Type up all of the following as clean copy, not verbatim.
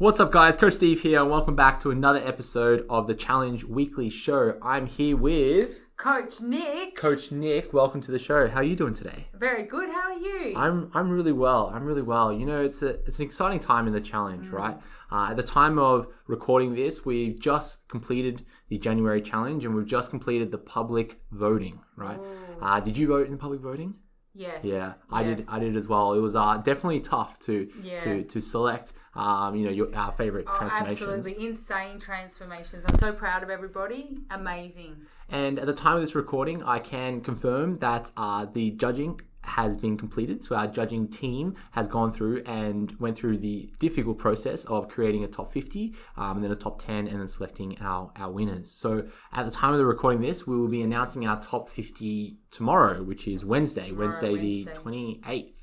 What's up, guys? Coach Steve here, and welcome back to another episode of the Challenge Weekly Show. I'm here with Coach Nick. Coach Nick, welcome to the show. How are you doing today? Very good. How are you? I'm really well. You know, it's an exciting time in the challenge, right? At the time of recording this, we've just completed the January challenge, and we've just completed the public voting, right? Did you vote in public voting? Yes. Yeah, I did as well. It was definitely tough to select our favorite transformations. Absolutely insane transformations. I'm so proud of everybody. Amazing. And at the time of this recording, I can confirm that the judging has been completed. So our judging team has gone through and went through the difficult process of creating a top 50, and then a top 10, and then selecting our winners. So at the time of the recording this, we will be announcing our top 50 tomorrow, which is Wednesday the 28th.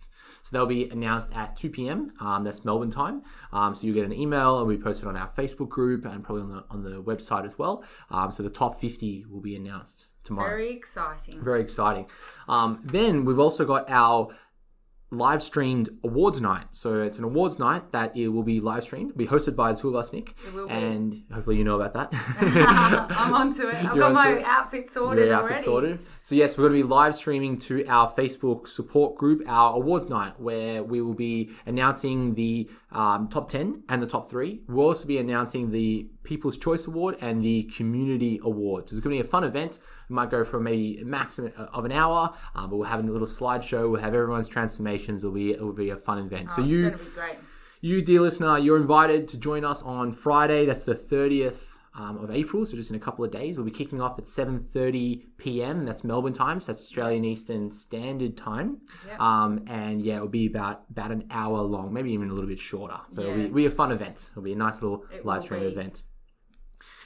So they'll be announced at 2 p.m. That's Melbourne time. So you'll get an email, and we post it on our Facebook group and probably on the website as well. So the top 50 will be announced tomorrow. Very exciting. Very exciting. Then we've also got our live streamed awards night. So it's an awards night that it will be live streamed. It'll be hosted by the two of us, Nick. It will be. And hopefully you know about that. I'm onto it. I've got my outfit sorted already. So yes, we're going to be live streaming to our Facebook support group, our awards night, where we will be announcing the top 10 and the top 3. We'll also be announcing the People's Choice Award and the Community Award. So it's going to be a fun event. We might go for maybe a max of an hour, but we'll have a little slideshow. We'll have everyone's transformations. It will be a fun event. So it's going to be great. You, dear listener, you're invited to join us on Friday. That's the 30th of April. So just in a couple of days, we'll be kicking off at 7:30 p.m. That's Melbourne time. So that's Australian Eastern Standard Time. Yep. And yeah, it'll be about an hour long, maybe even a little bit shorter. But it'll be a fun event. It'll be a nice little live stream event.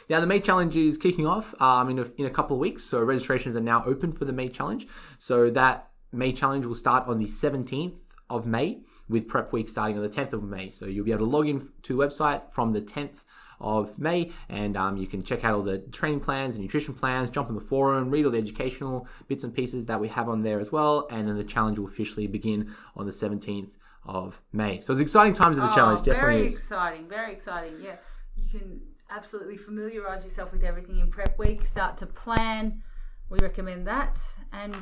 Now, the May Challenge is kicking off in a couple of weeks. So registrations are now open for the May Challenge. So that May Challenge will start on the 17th of May, with prep week starting on the 10th of May. So you'll be able to log in to the website from the 10th of May, and you can check out all the training plans and nutrition plans, jump on the forum, read all the educational bits and pieces that we have on there as well. And then the challenge will officially begin on the 17th of May. So it's exciting times of the challenge. Definitely very is. Exciting. Very exciting. Yeah. You can absolutely familiarize yourself with everything in prep week, start to plan. We recommend that, and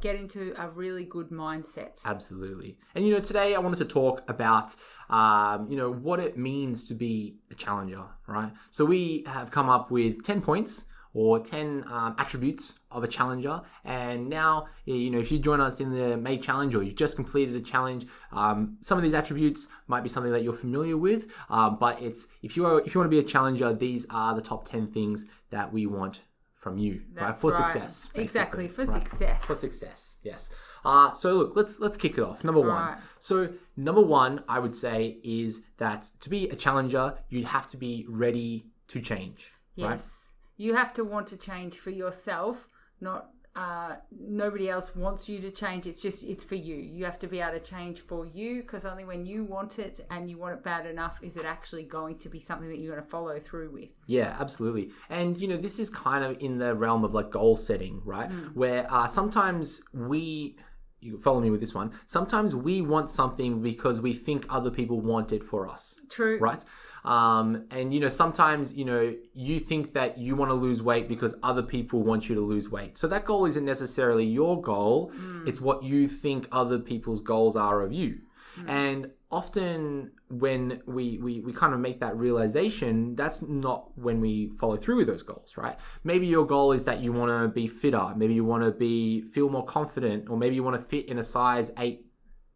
get into a really good mindset. Absolutely. And today I wanted to talk about what it means to be a challenger, right? So we have come up with 10 points or 10 attributes of a challenger. And now, if you join us in the May Challenge, or you've just completed a challenge, some of these attributes might be something that you're familiar with. But if you want to be a challenger, these are the top 10 things that we want from you, right? For success. Exactly, for success, yes. So look, let's kick it off. Number one. So number one, I would say, is that to be a challenger, you have to be ready to change. Yes. Right? You have to want to change for yourself, not nobody else wants you to change. It's for you. You have to be able to change for you, because only when you want it and you want it bad enough is it actually going to be something that you're going to follow through with. Yeah, absolutely. And this is kind of in the realm of like goal setting, right? Where sometimes you follow me with this one. Sometimes we want something because we think other people want it for us. True. Right? And sometimes you think that you want to lose weight because other people want you to lose weight. So that goal isn't necessarily your goal. It's what you think other people's goals are of you. And often when we kind of make that realization, that's not when we follow through with those goals, right? Maybe your goal is that you want to be fitter. Maybe you want to feel more confident, or maybe you want to fit in a size 8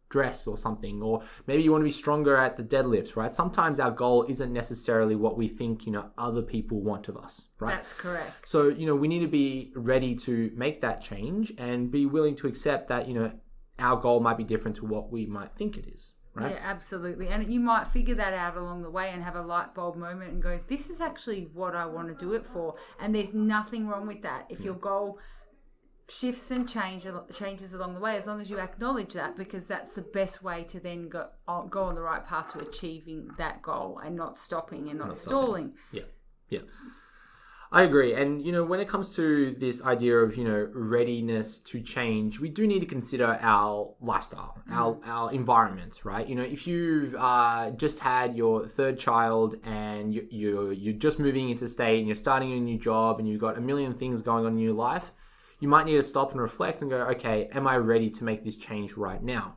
dress or something, or maybe you want to be stronger at the deadlifts, right? Sometimes our goal isn't necessarily what we think, other people want of us, right? That's correct. So, we need to be ready to make that change and be willing to accept that, our goal might be different to what we might think it is, right? Yeah, absolutely. And you might figure that out along the way and have a light bulb moment and go, this is actually what I want to do it for. And there's nothing wrong with that. If your goal shifts and changes along the way, as long as you acknowledge that, because that's the best way to then go on the right path to achieving that goal, and not stopping and not stalling. Yeah. I agree. And, when it comes to this idea of, readiness to change, we do need to consider our lifestyle, our environment, right? If you've just had your third child and you're just moving into state and you're starting a new job and you've got a million things going on in your life, you might need to stop and reflect and go, okay, am I ready to make this change right now?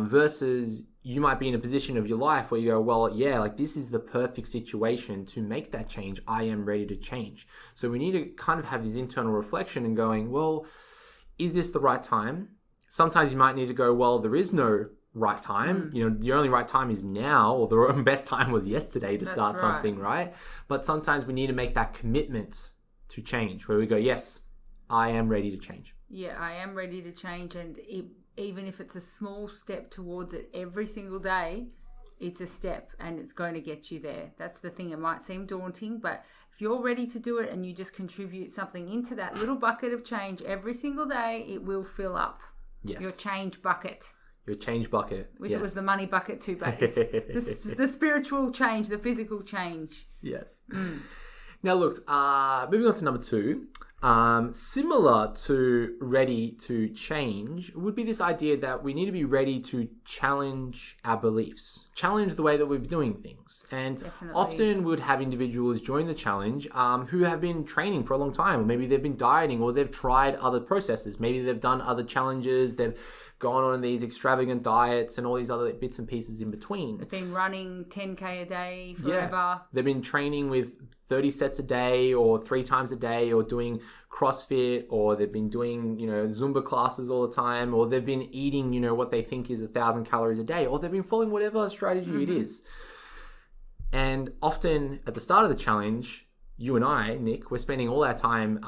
Versus you might be in a position of your life where you go, well, yeah, like this is the perfect situation to make that change. I am ready to change. So we need to kind of have this internal reflection and going, well, is this the right time? Sometimes you might need to go, well, there is no right time. The only right time is now, or the best time was yesterday to start something, right? But sometimes we need to make that commitment to change where we go, yes, I am ready to change. Yeah, I am ready to change. And even if it's a small step towards it every single day, it's a step and it's going to get you there. That's the thing. It might seem daunting, but if you're ready to do it and you just contribute something into that little bucket of change every single day, it will fill up. Yes. Your change bucket. Your change bucket. Wish it was the money bucket too, but it's the spiritual change, the physical change. Yes. Now, look, moving on to number 2. Similar to ready to change would be this idea that we need to be ready to challenge our beliefs, challenge the way that we're doing things. And often we would have individuals join the challenge who have been training for a long time, or maybe they've been dieting, or they've tried other processes. Maybe they've done other challenges, they've gone on these extravagant diets and all these other bits and pieces in between. They've been running 10K a day forever. Yeah. They've been training with 30 sets a day or 3 times a day, or doing CrossFit, or they've been doing, Zumba classes all the time, or they've been eating, what they think is 1,000 calories a day, or they've been following whatever strategy it is. And often at the start of the challenge, you and I, Nick, we're spending all our time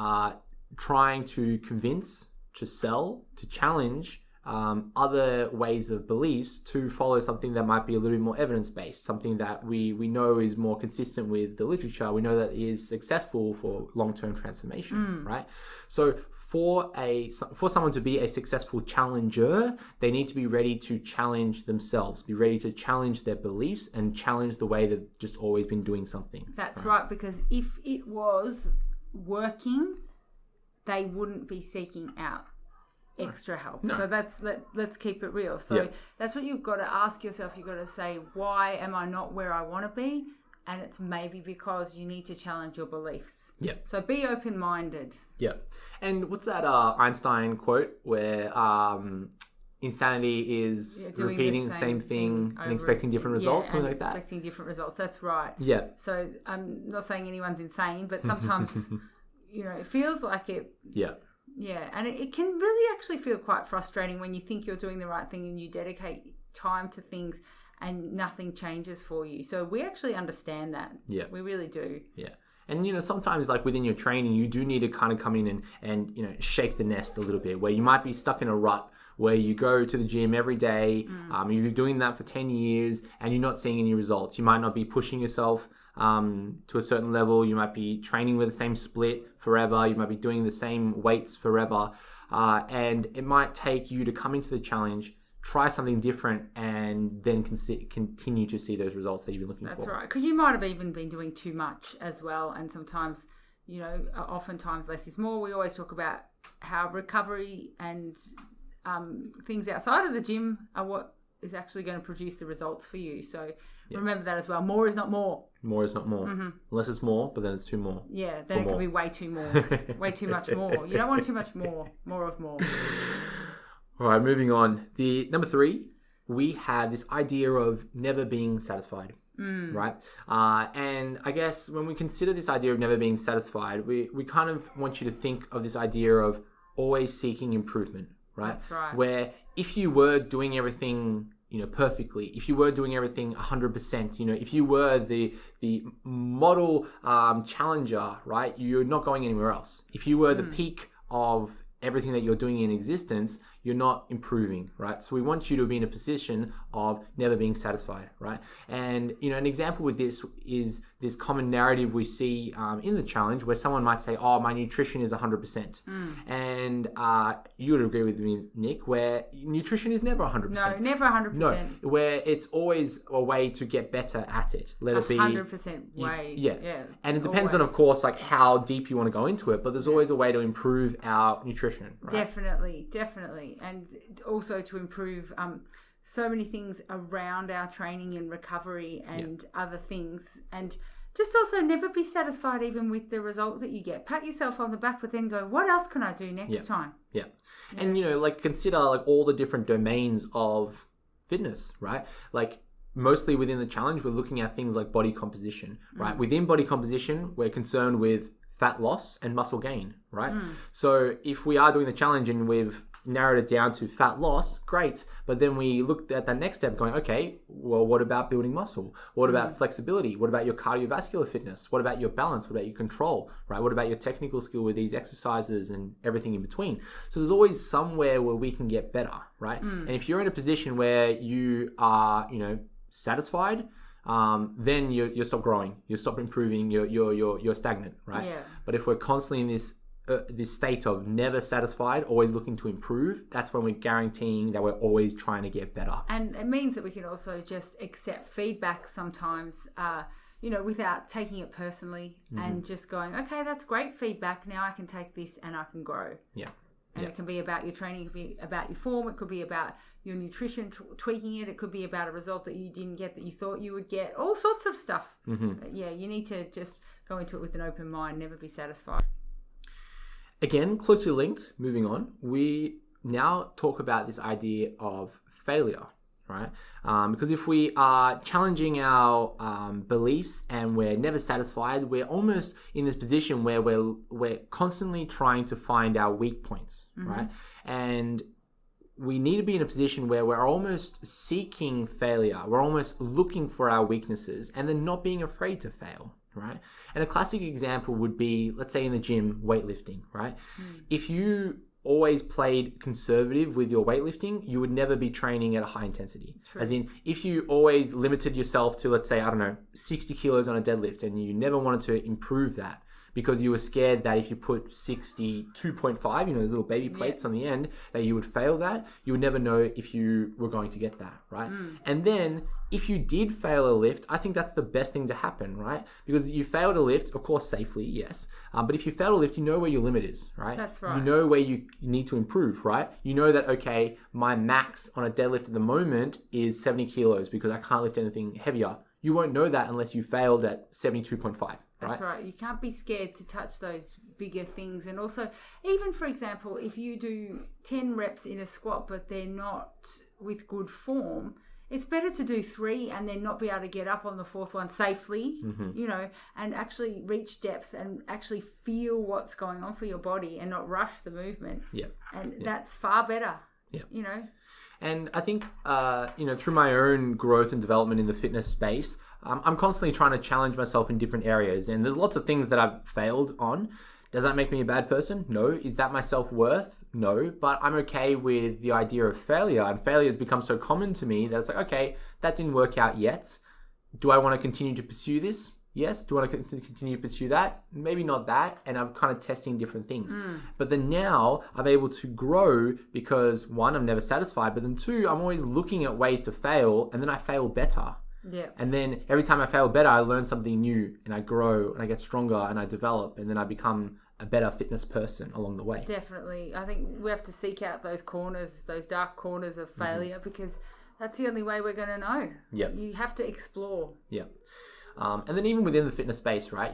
trying to convince, to sell, to challenge other ways of beliefs to follow something that might be a little bit more evidence-based, something that we know is more consistent with the literature. We know that is successful for long-term transformation, right? So for someone to be a successful challenger, they need to be ready to challenge themselves, be ready to challenge their beliefs and challenge the way they've just always been doing something. That's right, because if it was working, they wouldn't be seeking out extra help. No. So let's keep it real. So that's what you've got to ask yourself. You've got to say, why am I not where I want to be? And it's maybe because you need to challenge your beliefs. Yeah. So be open-minded. Yeah. And what's that Einstein quote where insanity is repeating the same thing and expecting different results, something like that? Expecting different results. That's right. Yeah. So I'm not saying anyone's insane, but sometimes it feels like it. Yeah. Yeah, and it can really actually feel quite frustrating when you think you're doing the right thing and you dedicate time to things and nothing changes for you. So we actually understand that. Yeah. We really do. Yeah. And, sometimes like within your training, you do need to kind of come in and shake the nest a little bit, where you might be stuck in a rut where you go to the gym every day, you're doing that for 10 years and you're not seeing any results. You might not be pushing yourself to a certain level. You might be training with the same split forever. You might be doing the same weights forever. And it might take you to come into the challenge, try something different, and then continue to see those results that you've been looking for. That's right. Because you might have even been doing too much as well. And sometimes, oftentimes less is more. We always talk about how recovery and things outside of the gym are what is actually going to produce the results for you. So remember that as well. More is not more. More is not more. Unless it's more, but then it's too more. Yeah, then it can be way too more. Way too much more. You don't want too much more. More of more. All right, moving on. The number 3, we have this idea of never being satisfied. Right? And I guess when we consider this idea of never being satisfied, we kind of want you to think of this idea of always seeking improvement. Right? That's right. Where if you were doing everything, perfectly, if you were doing everything 100%, if you were the model challenger, right, you're not going anywhere else. If you were the peak of everything that you're doing in existence, you're not improving, right? So we want you to be in a position of never being satisfied, right? And, an example with this is this common narrative we see in the challenge where someone might say, oh, my nutrition is 100%. And you would agree with me, Nick, where nutrition is never 100%. No, never 100%. No, where it's always a way to get better at it. Let it be 100% way. Yeah. And it depends on, of course, like how deep you want to go into it, but there's always a way to improve our nutrition, right? Definitely. And also to improve so many things around our training and recovery and other things. And just also never be satisfied even with the result that you get. Pat yourself on the back, but then go, what else can I do next time? Yeah. And, consider like all the different domains of fitness, right? Like mostly within the challenge, we're looking at things like body composition, right? Within body composition, we're concerned with fat loss and muscle gain, right? So if we are doing the challenge and we've narrowed it down to fat loss, great. But then we looked at that next step going, okay, well, what about building muscle? What about flexibility? What about your cardiovascular fitness? What about your balance? What about your control, right? What about your technical skill with these exercises and everything in between? So there's always somewhere where we can get better, right? And if you're in a position where you are, satisfied, then you stop growing, you stop improving, you're stagnant, right? But if we're constantly in this state of never satisfied, always looking to improve, that's when we're guaranteeing that we're always trying to get better. And it means that we can also just accept feedback sometimes, without taking it personally and just going, okay, that's great feedback. Now I can take this and I can grow. And it can be about your training, it could be about your form, it could be about your nutrition, tweaking it, it could be about a result that you didn't get that you thought you would get, all sorts of stuff. But you need to just go into it with an open mind, never be satisfied. Again, closely linked, moving on, we now talk about this idea of failure, right? Because if we are challenging our beliefs and we're never satisfied, we're almost in this position where we're constantly trying to find our weak points, right? And we need to be in a position where we're almost seeking failure. We're almost looking for our weaknesses and then not being afraid to fail. Right? And a classic example would be, let's say in the gym, weightlifting, right? If you always played conservative with your weightlifting, you would never be training at a high intensity. True. As in, if you always limited yourself to, let's say, 60 kilos on a deadlift and you never wanted to improve that because you were scared that if you put 62.5, those little baby plates on the end, that you would fail that, you would never know if you were going to get that, right? And then if you did fail a lift, I think that's the best thing to happen, right? Because you failed a lift, of course, safely, yes. But if you failed a lift, you know where your limit is, right? That's right. You know where you need to improve, right? You know that, okay, my max on a deadlift at the moment is 70 kilos because I can't lift anything heavier. You won't know that unless you failed at 72.5. That's right. You can't be scared to touch those bigger things. And also, even for example, if you do 10 reps in a squat, but they're not with good form, it's better to do 3 and then not be able to get up on the 4th one safely, and actually reach depth and actually feel what's going on for your body and not rush the movement. That's far better, And I think, through my own growth and development in the fitness space, I'm constantly trying to challenge myself in different areas. And there's lots of things that I've failed on. Does that make me a bad person? No. Is that my self-worth? No. But I'm okay with the idea of failure. And failure has become so common to me that it's like, okay, that didn't work out yet. Do I want to continue to pursue this? Yes. Do I want to continue to pursue that? Maybe not that. And I'm kind of testing different things. But then now I'm able to grow because 1, I'm never satisfied. But then 2, I'm always looking at ways to fail and then I fail better. And then every time I fail better, I learn something new and I grow and I get stronger and I develop and then I become a better fitness person along the way. Definitely. I think we have to seek out those corners, those dark corners of failure because that's the only way we're going to know. You have to explore. And then even within the fitness space, right?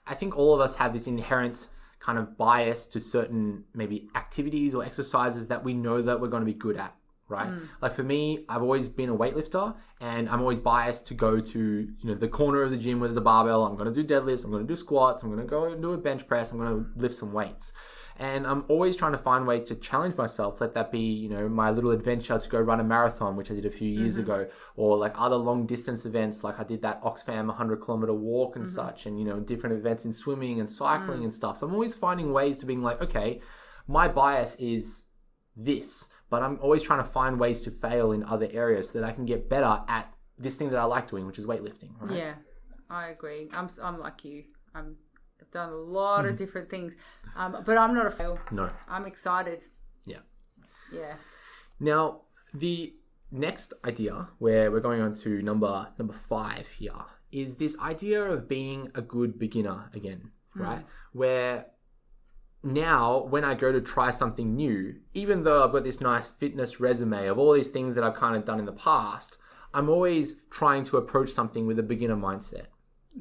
I think all of us have this inherent kind of bias to certain maybe activities or exercises that we know that we're going to be good at. Right? Like for me, I've always been a weightlifter and I'm always biased to go to, the corner of the gym where there's a barbell. I'm going to do deadlifts. I'm going to do squats. I'm going to go and do a bench press. I'm going to lift some weights. And I'm always trying to find ways to challenge myself. Let that be, my little adventure to go run a marathon, which I did a few years ago, or like other long distance events. Like I did that Oxfam 100-kilometer walk and such, and, different events in swimming and cycling and stuff. So I'm always finding ways to being like, okay, my bias is this, but I'm always trying to find ways to fail in other areas so that I can get better at this thing that I like doing, which is weightlifting, right? Yeah, I agree. I'm like you. I've done a lot of different things, but I'm not a fail. No. I'm excited. Yeah. Yeah. Now, the next idea, where we're going on to number 5 here, is this idea of being a good beginner again, right? Where now, when I go to try something new, even though I've got this nice fitness resume of all these things that I've kind of done in the past, I'm always trying to approach something with a beginner mindset.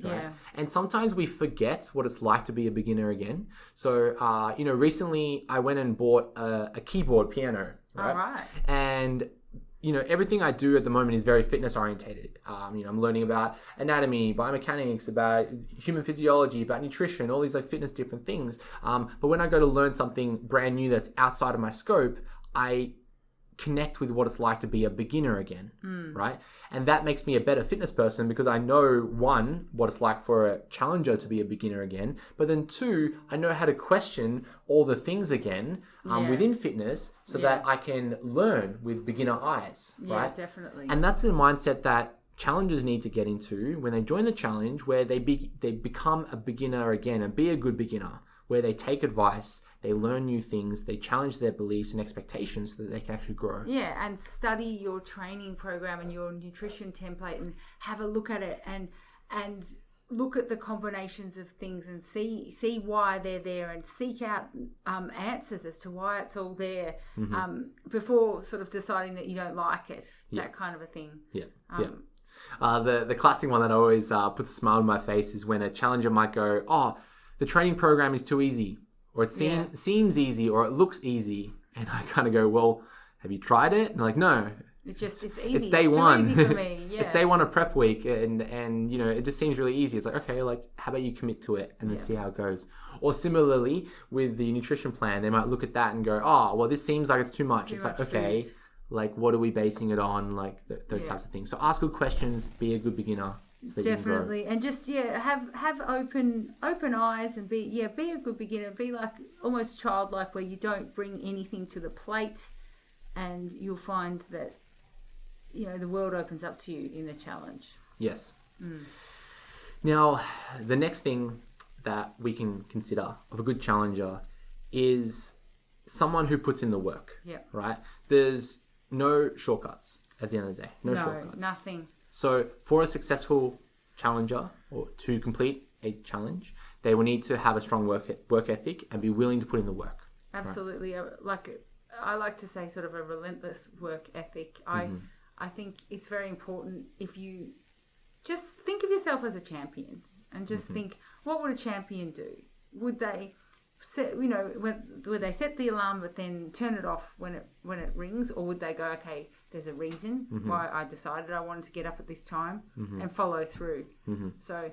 Right? Yeah. And sometimes we forget what it's like to be a beginner again. So, recently I went and bought a keyboard piano, right? All right. And, everything I do at the moment is very fitness orientated. I'm learning about anatomy, biomechanics, about human physiology, about nutrition, all these like fitness different things. But when I go to learn something brand new that's outside of my scope, I connect with what it's like to be a beginner again, right? And that makes me a better fitness person because I know, 1, what it's like for a challenger to be a beginner again, but then 2, I know how to question all the things again within fitness so that I can learn with beginner eyes, right? Yeah, definitely. And that's the mindset that challengers need to get into when they join the challenge, where they become a beginner again and be a good beginner, where they take advice, they learn new things, they challenge their beliefs and expectations so that they can actually grow. Yeah, and study your training program and your nutrition template and have a look at it and look at the combinations of things and see why they're there and seek out answers as to why it's all there before sort of deciding that you don't like it, that kind of a thing. Yeah, the classic one that always puts a smile on my face is when a challenger might go, "Oh, the training program is too easy," or it seems easy, or it looks easy. And I kind of go, "Well, have you tried it?" And they're like, "No. It's easy. It's day one. Too easy for me." Yeah. It's day one of prep week, and it just seems really easy. It's like, okay, like how about you commit to it and then see how it goes. Or similarly with the nutrition plan, they might look at that and go, "Oh, well, this seems like it's too much." It's like, okay, food. Like what are we basing it on? Like those types of things. So ask good questions, be a good beginner. So definitely, and just have open eyes and be a good beginner. Be like almost childlike, where you don't bring anything to the plate, and you'll find that the world opens up to you in the challenge. Yes. Now, the next thing that we can consider of a good challenger is someone who puts in the work. Yeah. Right. There's no shortcuts at the end of the day. No shortcuts. Nothing. So for a successful challenger, or to complete a challenge, they will need to have a strong work ethic and be willing to put in the work. Absolutely. Right? I like to say sort of a relentless work ethic. I think it's very important if you just think of yourself as a champion and just think, what would a champion do? Would they set, would they set the alarm but then turn it off when it rings, or would they go, okay, there's a reason why I decided I wanted to get up at this time and follow through. So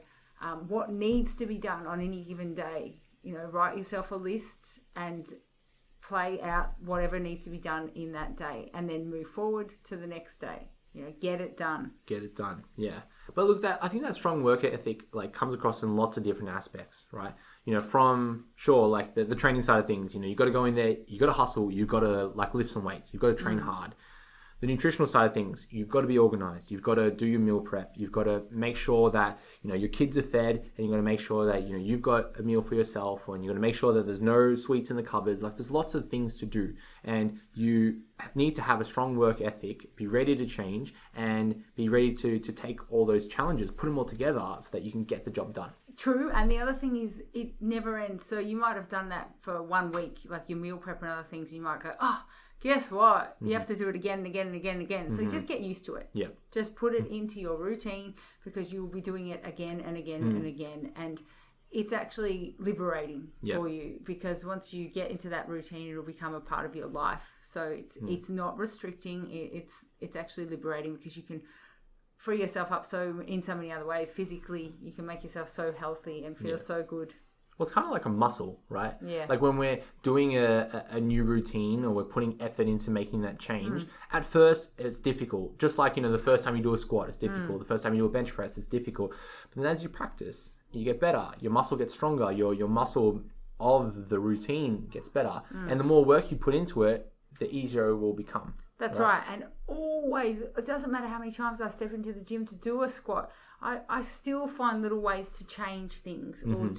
what needs to be done on any given day, write yourself a list and play out whatever needs to be done in that day, and then move forward to the next day. Get it done. Yeah. But look, I think that strong work ethic comes across in lots of different aspects, right? From the training side of things, you got to go in there, you got to hustle, you got to lift some weights, you've got to train hard. The nutritional side of things, you've got to be organized. You've got to do your meal prep. You've got to make sure that, your kids are fed, and you've got to make sure that, you've got a meal for yourself, and you've got to make sure that there's no sweets in the cupboards. There's lots of things to do, and you need to have a strong work ethic, be ready to change, and be ready to take all those challenges, put them all together so that you can get the job done. True. And the other thing is, it never ends. So you might have done that for 1 week, like your meal prep and other things. You might go, guess what? You have to do it again and again and again and again. So just get used to it. Yeah. Just put it into your routine, because you will be doing it again and again and again. And it's actually liberating for you, because once you get into that routine, it'll become a part of your life. So it's not restricting. It's actually liberating, because you can free yourself up in so many other ways. Physically, you can make yourself so healthy and feel so good. Well, it's kind of like a muscle, right? Yeah. Like when we're doing a new routine, or we're putting effort into making that change, at first it's difficult. Just like, the first time you do a squat, it's difficult. The first time you do a bench press, it's difficult. But then as you practice, you get better. Your muscle gets stronger. Your muscle of the routine gets better. And the more work you put into it, the easier it will become. That's right. And always, it doesn't matter how many times I step into the gym to do a squat, I still find little ways to change things or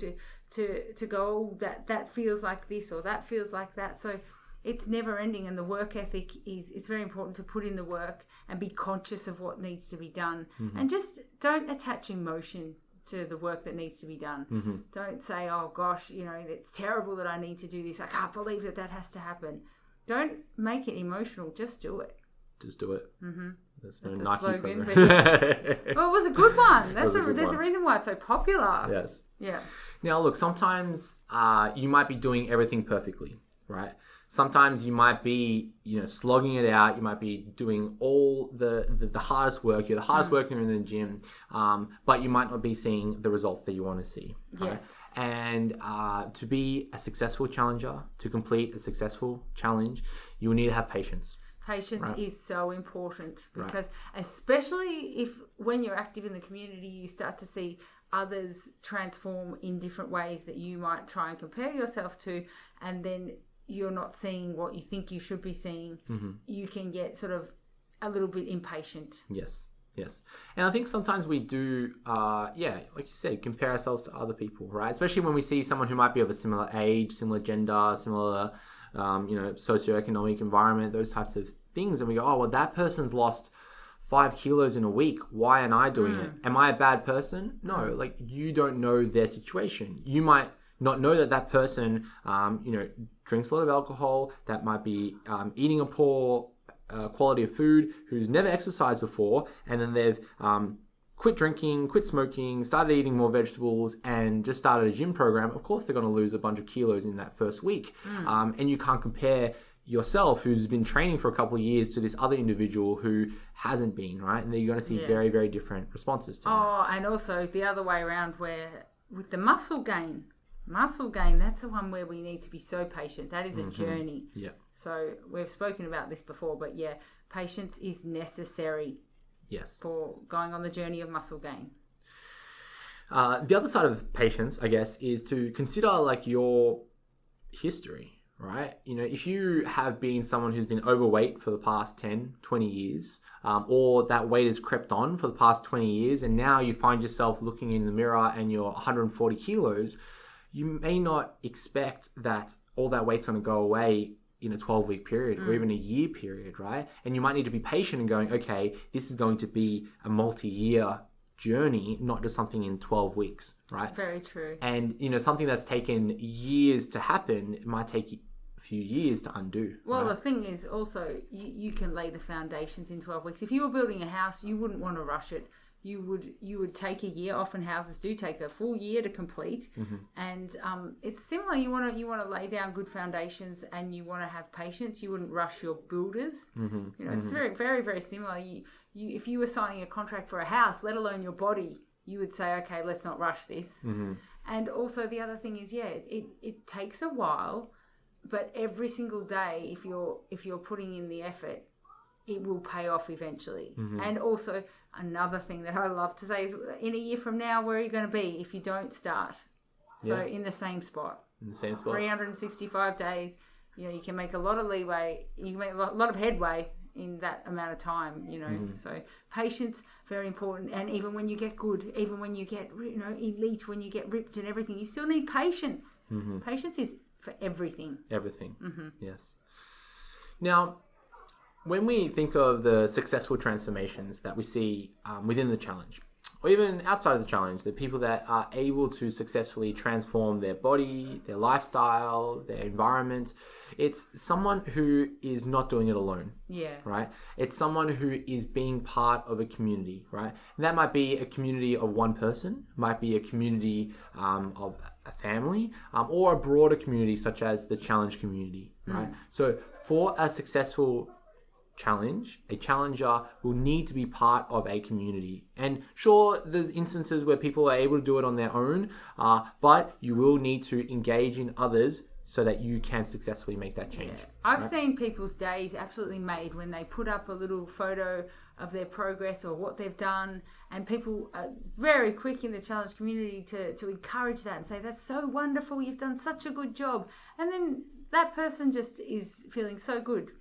to go, that feels like this or that feels like that. So it's never ending, and the work ethic it's very important to put in the work and be conscious of what needs to be done, and just don't attach emotion to the work that needs to be done. Don't say, oh gosh, it's terrible that I need to do this. I can't believe that has to happen. Don't make it emotional. Just do it. Just do it. That's a Nike slogan. Well, it was a good one. There's a reason why it's so popular. Yes. Yeah. Now, look, sometimes you might be doing everything perfectly, right? Sometimes you might be, slogging it out. You might be doing all the hardest work. You're the hardest worker in the gym, but you might not be seeing the results that you want to see. Right? Yes. And to be a successful challenger, to complete a successful challenge, you will need to have patience. Patience is so important because especially when you're active in the community, you start to see others transform in different ways that you might try and compare yourself to, and then you're not seeing what you think you should be seeing. You can get sort of a little bit impatient. Yes. And I think sometimes we do, like you said, compare ourselves to other people, right? Especially when we see someone who might be of a similar age, similar gender, similar, socioeconomic environment, those types of things. And we go, oh, well, that person's lost 5 kilos in a week. Why am I doing it? Am I a bad person? No, like you don't know their situation. You might not know that person, drinks a lot of alcohol, that might be eating a poor quality of food, who's never exercised before, and then they've quit drinking, quit smoking, started eating more vegetables, and just started a gym program. Of course, they're going to lose a bunch of kilos in that first week. And you can't compare yourself, who's been training for a couple of years, to this other individual who hasn't been, right? And then you're going to see very, very different responses to that. Oh, and also the other way around, where with the muscle gain, that's the one where we need to be so patient. That is a journey. Yeah. So we've spoken about this before, but patience is necessary. Yes. For going on the journey of muscle gain. The other side of patience, I guess, is to consider like your history, right? If you have been someone who's been overweight for the past 10, 20 years, or that weight has crept on for the past 20 years, and now you find yourself looking in the mirror and you're 140 kilos, you may not expect that all that weight's going to go away in a 12-week period or even a year period, right? And you might need to be patient and going, okay, this is going to be a multi-year journey, not just something in 12 weeks, right? Very true. And, something that's taken years to happen, it might take a few years to undo. Well, right? The thing is also, you can lay the foundations in 12 weeks. If you were building a house, you wouldn't want to rush it. You would take a year. Often houses do take a full year to complete, and it's similar. You want to lay down good foundations, and you want to have patience. You wouldn't rush your builders. It's very, very, very similar. You if you were signing a contract for a house, let alone your body, you would say, okay, let's not rush this. And also the other thing is, it takes a while, but every single day, if you're putting in the effort, it will pay off eventually. And also, another thing that I love to say is, in a year from now, where are you going to be if you don't start? So in the same spot. 365 days, you can make a lot of leeway. You can make a lot of headway in that amount of time, So patience, very important. And even when you get good, even when you get, elite, when you get ripped and everything, you still need patience. Patience is for everything. Everything. Yes. Now, when we think of the successful transformations that we see within the challenge, or even outside of the challenge, the people that are able to successfully transform their body, their lifestyle, their environment, it's someone who is not doing it alone. Yeah. Right? It's someone who is being part of a community, right? And that might be a community of one person, might be a community of a family, or a broader community such as the challenge community, right? So for a successful challenge, a challenger will need to be part of a community. And sure, there's instances where people are able to do it on their own, but you will need to engage in others so that you can successfully make that change. Yeah. I've seen people's days absolutely made when they put up a little photo of their progress or what they've done, and people are very quick in the challenge community to encourage that and say, that's so wonderful, you've done such a good job. And then that person just is feeling so good,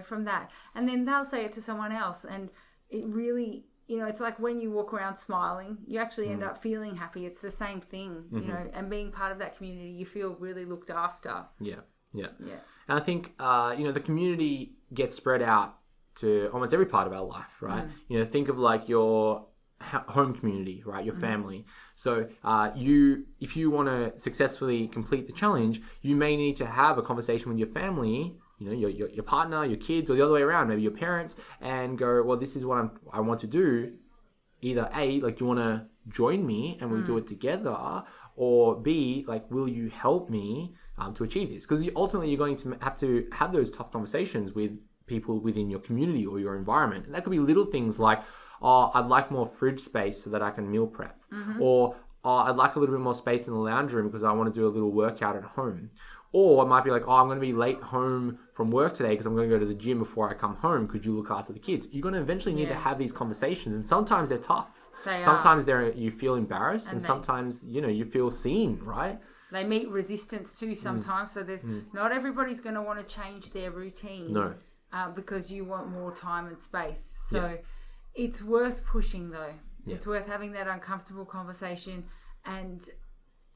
from that. And then they'll say it to someone else, and it really, it's like when you walk around smiling, you actually end up feeling happy. It's the same thing, and being part of that community, you feel really looked after. Yeah. And I think, the community gets spread out to almost every part of our life, right? Think of like your home community, right? Your family. So if you want to successfully complete the challenge, you may need to have a conversation with your family, your partner, your kids, or the other way around, maybe your parents, and go, well, this is what I want to do. Either A, like, do you want to join me and we do it together? Or B, like, will you help me to achieve this? Because ultimately you're going to have those tough conversations with people within your community or your environment. And that could be little things like, oh, I'd like more fridge space so that I can meal prep. Or, oh, I'd like a little bit more space in the lounge room because I want to do a little workout at home. Or it might be like, oh, I'm going to be late home from work today because I'm going to go to the gym before I come home. Could you look after the kids? You're going to eventually need to have these conversations. And sometimes they're tough. Sometimes you feel embarrassed, and sometimes, you feel seen, right? They meet resistance too sometimes. So there's not everybody's going to want to change their routine. No. Because you want more time and space. So it's worth pushing, though. Yeah. It's worth having that uncomfortable conversation and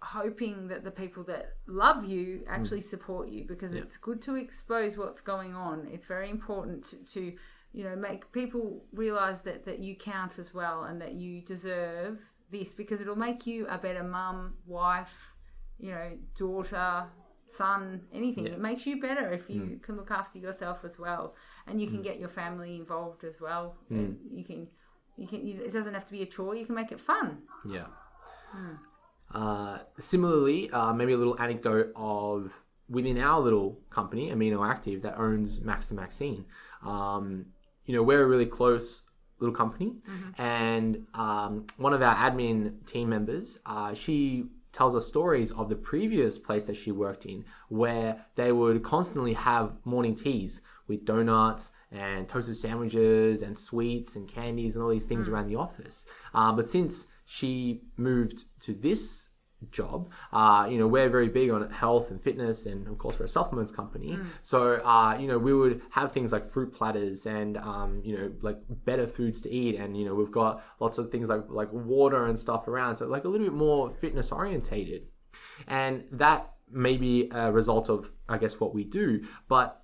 hoping that the people that love you actually support you, because it's good to expose what's going on. It's very important to make people realize that you count as well and that you deserve this, because it'll make you a better mum, wife, daughter, son, anything. It makes you better if you can look after yourself as well, and you can get your family involved as well. And you can it doesn't have to be a chore. You can make it fun. Similarly, maybe a little anecdote of within our little company, Amino Active, that owns Max and Maxine. We're a really close little company, and one of our admin team members, she tells us stories of the previous place that she worked in, where they would constantly have morning teas with donuts and toasted sandwiches and sweets and candies and all these things around the office. But since she moved to this job, we're very big on health and fitness, and of course we're a supplements company. So, we would have things like fruit platters and, like better foods to eat. And, we've got lots of things like water and stuff around. So like a little bit more fitness orientated. And that may be a result of, I guess, what we do, but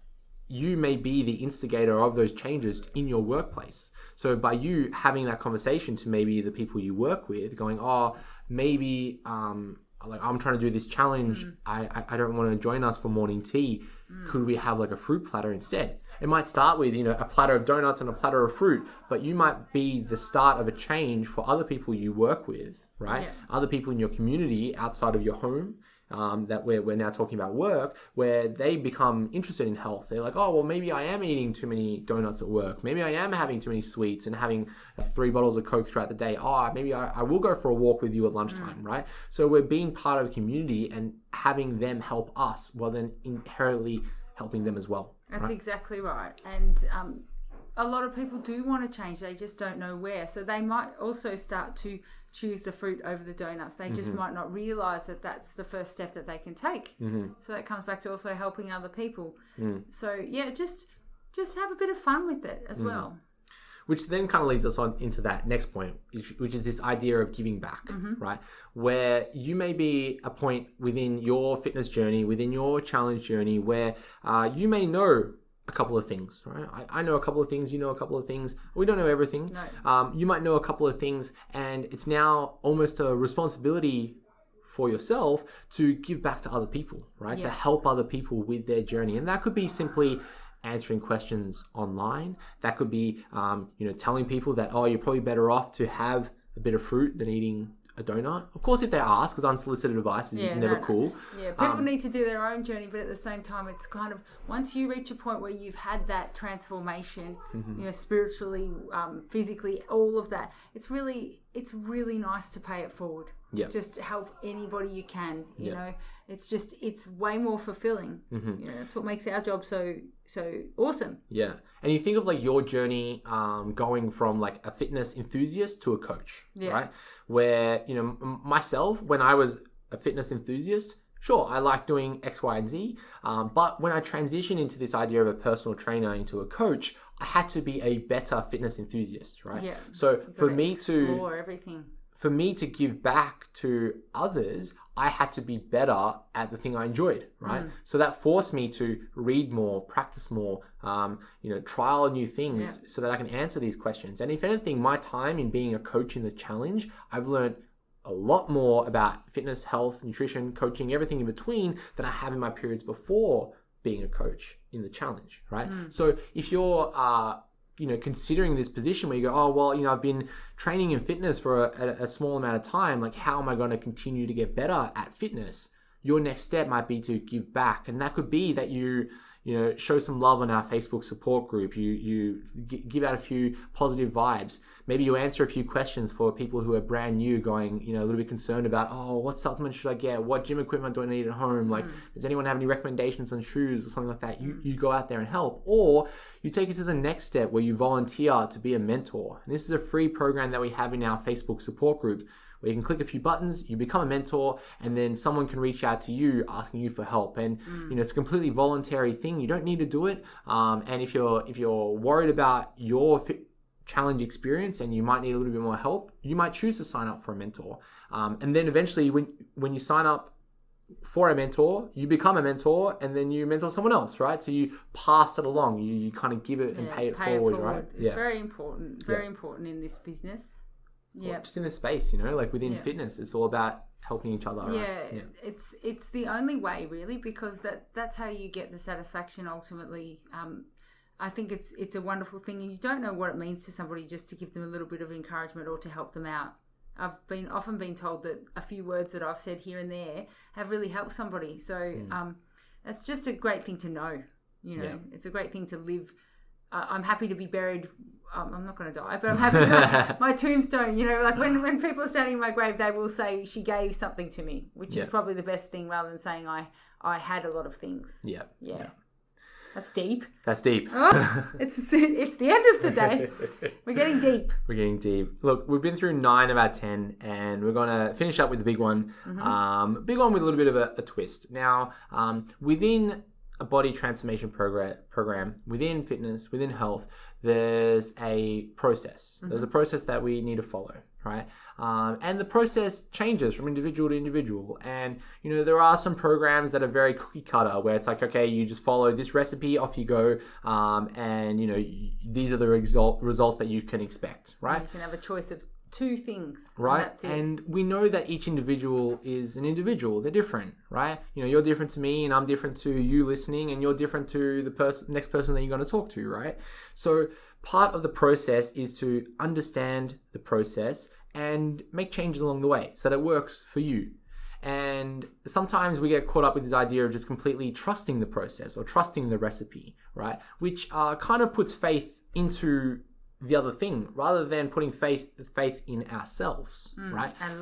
you may be the instigator of those changes in your workplace. So by you having that conversation to maybe the people you work with, going, oh, maybe I'm trying to do this challenge. I don't want to join us for morning tea. Could we have like a fruit platter instead? It might start with, a platter of donuts and a platter of fruit, but you might be the start of a change for other people you work with, right? Other people in your community outside of your home. That we're now talking about work, where they become interested in health. They're like, oh, well, maybe I am eating too many donuts at work. Maybe I am having too many sweets and having 3 bottles of Coke throughout the day. Oh, maybe I will go for a walk with you at lunchtime, right? So we're being part of a community and having them help us, while then inherently helping them as well. That's exactly right. And a lot of people do want to change. They just don't know where. So they might also start to choose the fruit over the donuts. They just might not realize that that's the first step that they can take. So that comes back to also helping other people. So just have a bit of fun with it as well. Which then kind of leads us on into that next point, which is this idea of giving back, right? Where you may be a point within your fitness journey, within your challenge journey, where you may know a couple of things, right? I know a couple of things, you know a couple of things. We don't know everything. No. You might know a couple of things, and it's now almost a responsibility for yourself to give back to other people, right? To help other people with their journey. And that could be simply answering questions online. That could be, telling people that, oh, you're probably better off to have a bit of fruit than eating a donut. Of course, if they ask, because unsolicited advice is never cool. Yeah, people need to do their own journey, but at the same time, it's kind of, once you reach a point where you've had that transformation, spiritually, physically, all of that, it's really nice to pay it forward. Yeah. Just help anybody you can. You know, it's way more fulfilling. That's what makes our job so awesome. Yeah. And you think of like your journey going from like a fitness enthusiast to a coach, right? Where, myself, when I was a fitness enthusiast, sure, I like doing X, Y, and Z. But when I transitioned into this idea of a personal trainer into a coach, I had to be a better fitness enthusiast, right? Yeah. So for me to give back to others, I had to be better at the thing I enjoyed, right? So that forced me to read more, practice more, trial new things so that I can answer these questions. And if anything, my time in being a coach in the challenge, I've learned a lot more about fitness, health, nutrition, coaching, everything in between than I have in my periods before being a coach in the challenge, right? So if you're considering this position where you go, oh, well, I've been training in fitness for a small amount of time, like how am I going to continue to get better at fitness? Your next step might be to give back. And that could be that you show some love on our Facebook support group. You give out a few positive vibes. Maybe you answer a few questions for people who are brand new, going, a little bit concerned about, oh, what supplements should I get? What gym equipment do I need at home? Like, does anyone have any recommendations on shoes or something like that? You go out there and help. Or you take it to the next step where you volunteer to be a mentor. And this is a free program that we have in our Facebook support group, where you can click a few buttons, you become a mentor, and then someone can reach out to you asking you for help. And it's a completely voluntary thing. You don't need to do it. And if you're worried about your challenge experience and you might need a little bit more help, you might choose to sign up for a mentor. And then eventually, when you sign up for a mentor, you become a mentor, and then you mentor someone else, right? So you pass it along. You kind of give it and pay it forward, right? It's very important. Very important in this business. Yeah, just in this space, like within fitness, it's all about helping each other. Right? It's the only way, really, because that's how you get the satisfaction ultimately. I think it's a wonderful thing, and you don't know what it means to somebody just to give them a little bit of encouragement or to help them out. I've often been told that a few words that I've said here and there have really helped somebody. So that's just a great thing to know. It's a great thing to live. I'm happy to be buried. I'm not going to die, but I'm happy to my tombstone, like when people are standing in my grave, they will say she gave something to me, which is probably the best thing, rather than saying I had a lot of things. Yeah. That's deep. Oh, it's the end of the day. We're getting deep. Look, we've been through 9 of our 10, and we're going to finish up with the big one. Big one with a little bit of a twist. Now, within a body transformation program, within fitness, within health, there's a process. There's a process that we need to follow, right? And the process changes from individual to individual. And, there are some programs that are very cookie cutter, where it's like, okay, you just follow this recipe, off you go. And, these are the results that you can expect, right? You can have a choice of 2 things, right? And we know that each individual is an individual. They're different, right? You're different to me, and I'm different to you listening, and you're different to the next person that you're going to talk to, right? So part of the process is to understand the process and make changes along the way so that it works for you. And sometimes we get caught up with this idea of just completely trusting the process or trusting the recipe, right? Which kind of puts faith into the other thing, rather than putting faith in ourselves, right? And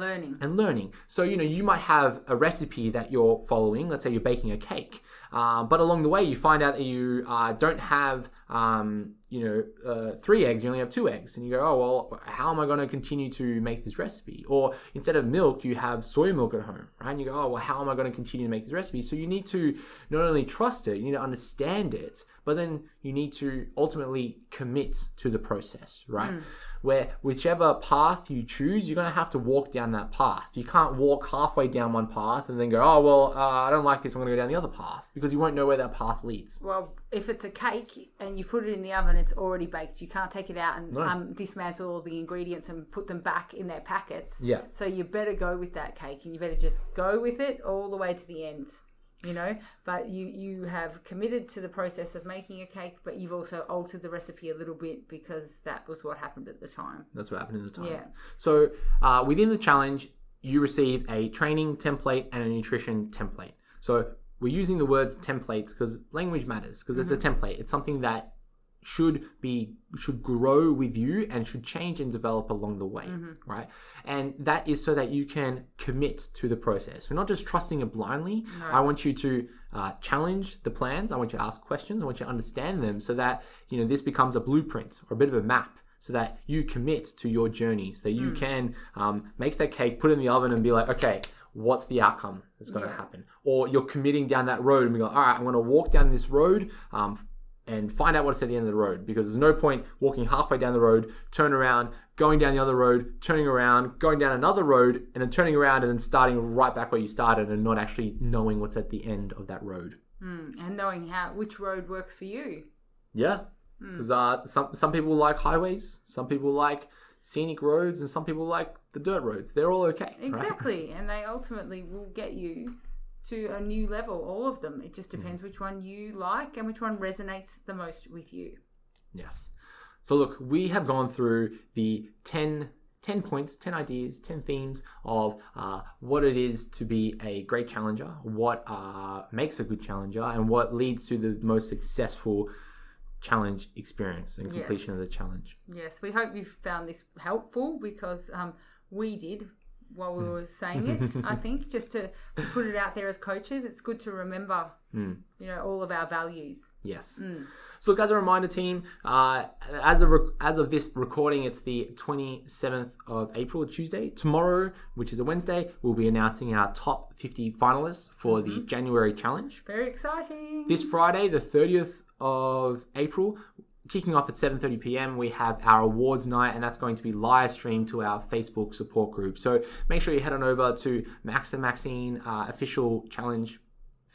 learning. So, you might have a recipe that you're following. Let's say you're baking a cake. But along the way, you find out that you don't have, 3 eggs, you only have 2 eggs. And you go, oh, well, how am I going to continue to make this recipe? Or instead of milk, you have soy milk at home, right? And you go, oh, well, how am I going to continue to make this recipe? So you need to not only trust it, you need to understand it, but then you need to ultimately commit to the process, right? Where whichever path you choose, you're going to have to walk down that path. You can't walk halfway down one path and then go, oh, well, I don't like this, I'm going to go down the other path, because you won't know where that path leads. Well, if it's a cake and you put it in the oven, it's already baked. You can't take it out and dismantle all the ingredients and put them back in their packets. Yeah. So you better go with that cake, and you better just go with it all the way to the end. But you have committed to the process of making a cake, but you've also altered the recipe a little bit because that was what happened at the time. That's what happened at the time. Yeah. So within the challenge, you receive a training template and a nutrition template. So we're using the words templates because language matters, because it's a template. It's something that should grow with you and should change and develop along the way, right? And that is so that you can commit to the process. We're not just trusting it blindly. No. I want you to challenge the plans. I want you to ask questions. I want you to understand them so that this becomes a blueprint or a bit of a map, so that you commit to your journey, so that you can make that cake, put it in the oven and be like, okay, what's the outcome that's going to happen? Or you're committing down that road and be like, all right, I'm going to walk down this road and find out what's at the end of the road, because there's no point walking halfway down the road, turn around, going down the other road, turning around, going down another road, and then turning around and then starting right back where you started and not actually knowing what's at the end of that road. And knowing which road works for you. Yeah, because some people like highways, some people like scenic roads, and some people like the dirt roads. They're all okay. Exactly, right? And they ultimately will get you to a new level, all of them. It just depends which one you like and which one resonates the most with you. Yes. So look, we have gone through the 10 points, 10 ideas, 10 themes of what it is to be a great challenger, what makes a good challenger, and what leads to the most successful challenge experience and completion of the challenge. Yes, we hope you've found this helpful, because we did while we were saying it. I think just to put it out there as coaches, it's good to remember all of our values. Yes. So look, as a reminder, team, as of this recording, it's the 27th of April, Tuesday. Tomorrow, which is a Wednesday, we'll be announcing our top 50 finalists for the January challenge. Very exciting. This Friday, the 30th of April, kicking off at 7:30 p.m, we have our awards night, and that's going to be live streamed to our Facebook support group. So make sure you head on over to Max and Maxine official challenge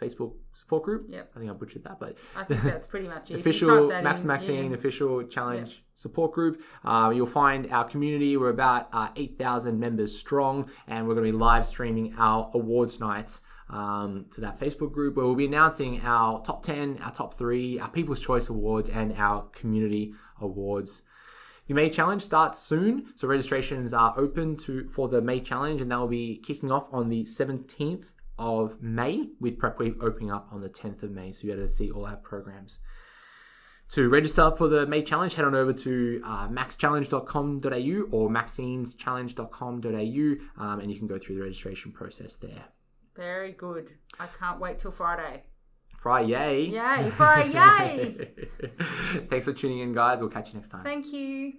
Facebook support group. Yep. I think I butchered that, but I think that's pretty much it. Official Max and Maxine official challenge support group. You'll find our community. We're about 8,000 members strong, and we're going to be live streaming our awards night to that Facebook group, where we'll be announcing our top 10, our top 3, our People's Choice Awards, and our community awards. The May Challenge starts soon, so registrations are open for the May Challenge, and that will be kicking off on the 17th of May, with Prep Week opening up on the 10th of May, so you're able to see all our programs. To register for the May Challenge, head on over to maxchallenge.com.au or maxineschallenge.com.au, and you can go through the registration process there. Very good. I can't wait till Friday. Friday. Yay, Friday. Thanks for tuning in, guys. We'll catch you next time. Thank you.